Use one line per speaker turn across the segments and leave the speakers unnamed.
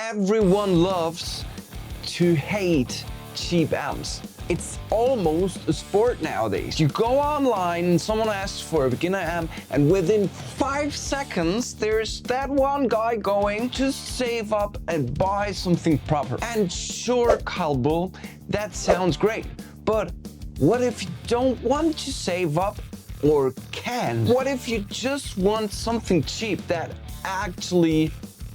Everyone loves to hate cheap amps. It's almost a sport nowadays. You go online and someone asks for a beginner amp, and within 5 seconds there's that one guy going, just save up and buy something proper. And sure, Kalbo, that sounds great, but what if you don't want to save up or can? What if you just want something cheap that actually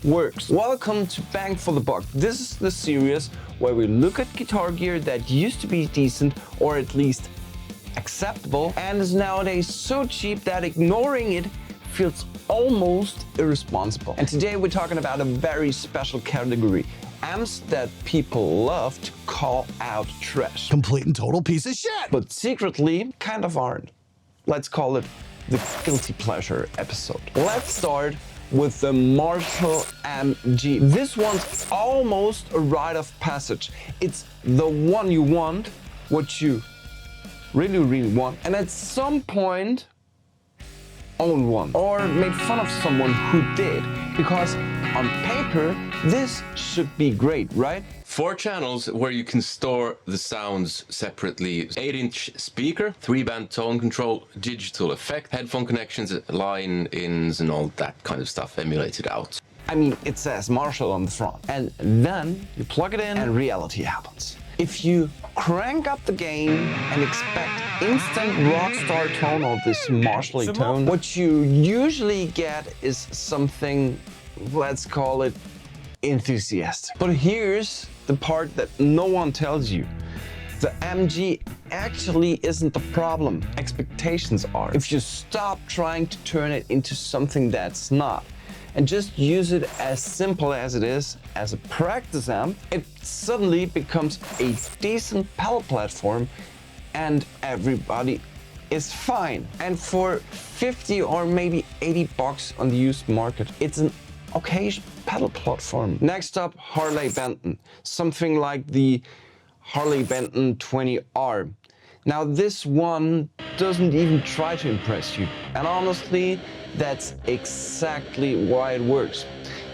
works? Welcome to Bang for the Buck. This is the series where we look at guitar gear that used to be decent or at least acceptable and is nowadays so cheap that ignoring it feels almost irresponsible. And today we're talking about a very special category. Amps that people love to call out trash.
Complete and total piece of shit!
But secretly kind of aren't. Let's call it the guilty pleasure episode. Let's start with the Marshall MG. This one's almost a rite of passage. It's the one you want, what you really want, and at some point own one or made fun of someone who did, because on paper this should be great, right?
4 channels where you can store the sounds separately. 8-inch speaker, 3-band tone control, digital effect, headphone connections, line-ins and all that kind of stuff emulated out.
I mean, it says Marshall on the front, and then you plug it in and reality happens. If you crank up the gain and expect instant rock star tone or this Marshall tone, what you usually get is something, let's call it enthusiastic. But here's the part that no one tells you. The MG actually isn't the problem. Expectations are. If you stop trying to turn it into something that's not, and just use it as simple as it is, as a practice amp, it suddenly becomes a decent pedal platform and everybody is fine. And for 50 or maybe 80 bucks on the used market, it's an okay pedal platform. Next up, Harley Benton. Something like the Harley Benton 20R. Now this one doesn't even try to impress you. And honestly, that's exactly why it works.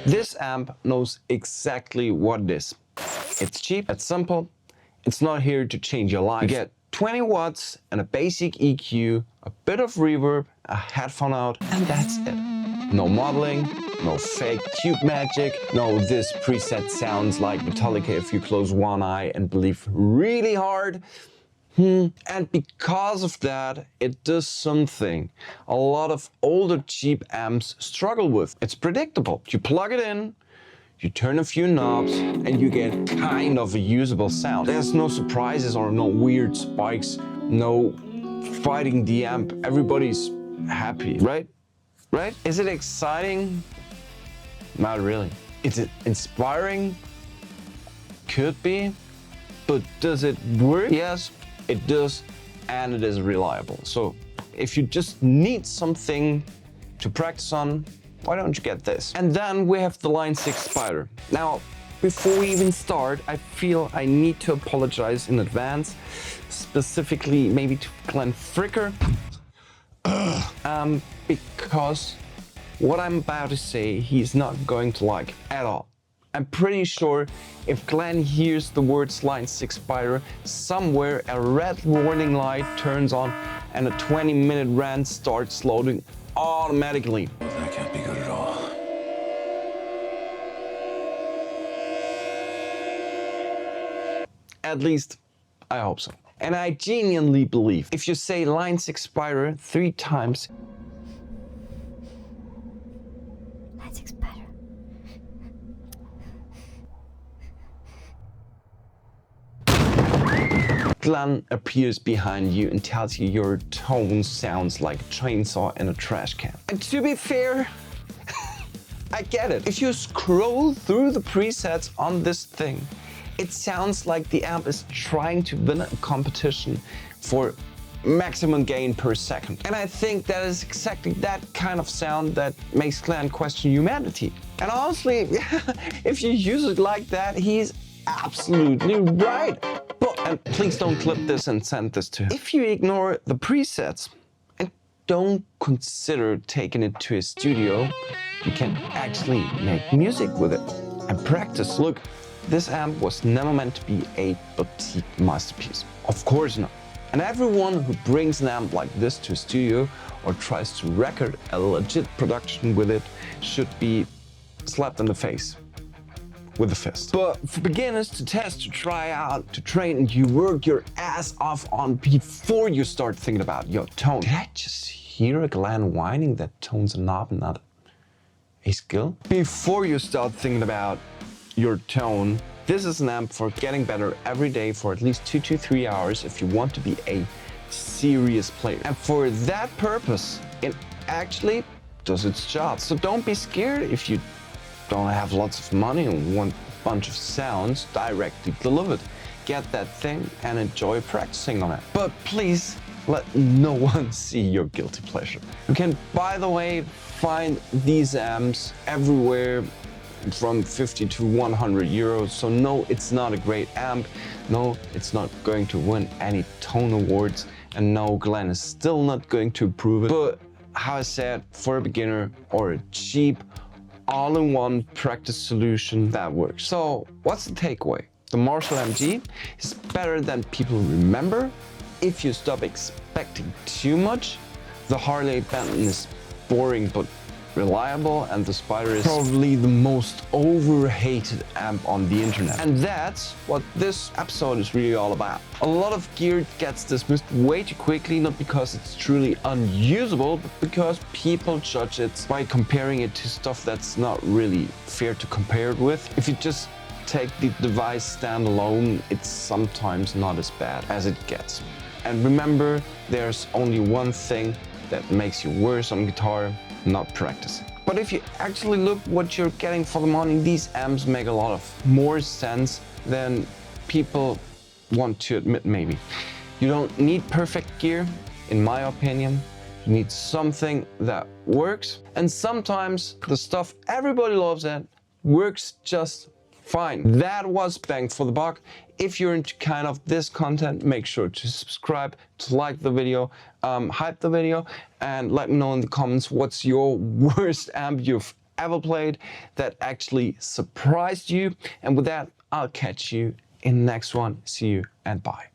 This amp knows exactly what it is. It's cheap, it's simple, it's not here to change your life. You get 20 watts and a basic EQ, a bit of reverb, a headphone out, and that's it. No modeling, no fake tube magic, no this preset sounds like Metallica if you close one eye and believe really hard. And because of that, it does something a lot of older cheap amps struggle with. It's predictable. You plug it in, you turn a few knobs, and you get kind of a usable sound. There's no surprises or no weird spikes, no fighting the amp. Everybody's happy, right? Right? Is it exciting? Not really. Is it inspiring? Could be. But does it work? Yes, it does, and it is reliable. So if you just need something to practice on, why don't you get this? And then we have the Line 6 Spider. Now, before we even start, I feel I need to apologize in advance, specifically maybe to Glenn Fricker. Because what I'm about to say, he's not going to like at all. I'm pretty sure if Glenn hears the words Line 6 Spider, somewhere a red warning light turns on and a 20-minute rant starts loading automatically.
That can't be good at all.
At least, I hope so. And I genuinely believe if you say Line 6 Spider 3 times,
Line 6 Spider.
Glenn appears behind you and tells you your tone sounds like a chainsaw in a trash can. And to be fair, I get it. If you scroll through the presets on this thing, it sounds like the amp is trying to win a competition for maximum gain per second. And I think that is exactly that kind of sound that makes Glenn question humanity. And honestly, if you use it like that, he's absolutely right. But, and please don't clip this and send this to him. If you ignore the presets and don't consider taking it to a studio, you can actually make music with it. and practice. Look, this amp was never meant to be a boutique masterpiece. Of course not. And everyone who brings an amp like this to a studio or tries to record a legit production with it should be slapped in the face with a fist. But for beginners to test, to try out, to train, you work your ass off on before you start thinking about your tone. Did I just hear a gland whining that tone's a knob and not a skill? Before you start thinking about your tone, this is an amp for getting better every day for at least 2 to 3 hours if you want to be a serious player. And for that purpose, it actually does its job. So don't be scared if you don't have lots of money and want a bunch of sounds directly delivered. Get that thing and enjoy practicing on it. But please let no one see your guilty pleasure. You can, by the way, find these amps everywhere from 50 to 100 euros. So no, it's not a great amp. No, it's not going to win any tone awards. And no, Glenn is still not going to approve it. But how I said, for a beginner or a cheap all-in-one practice solution that works. So what's the takeaway? The Marshall MG is better than people remember if you stop expecting too much. The Harley Benton is boring but reliable, and the Spider is probably the most overhated amp on the internet. And that's what this episode is really all about. A lot of gear gets dismissed way too quickly, not because it's truly unusable, but because people judge it by comparing it to stuff that's not really fair to compare it with. If you just take the device standalone, it's sometimes not as bad as it gets. And remember, there's only one thing that makes you worse on guitar: not practicing. But if you actually look what you're getting for the money, these amps make a lot of more sense than people want to admit maybe. You don't need perfect gear, in my opinion. You need something that works. And sometimes the stuff everybody loves at works just fine. That was bang for the buck. If you're into kind of this content, make sure to subscribe, to like the video, hype the video, and let me know in the comments what's your worst amp you've ever played that actually surprised you. And with that, I'll catch you in the next one. See you and bye.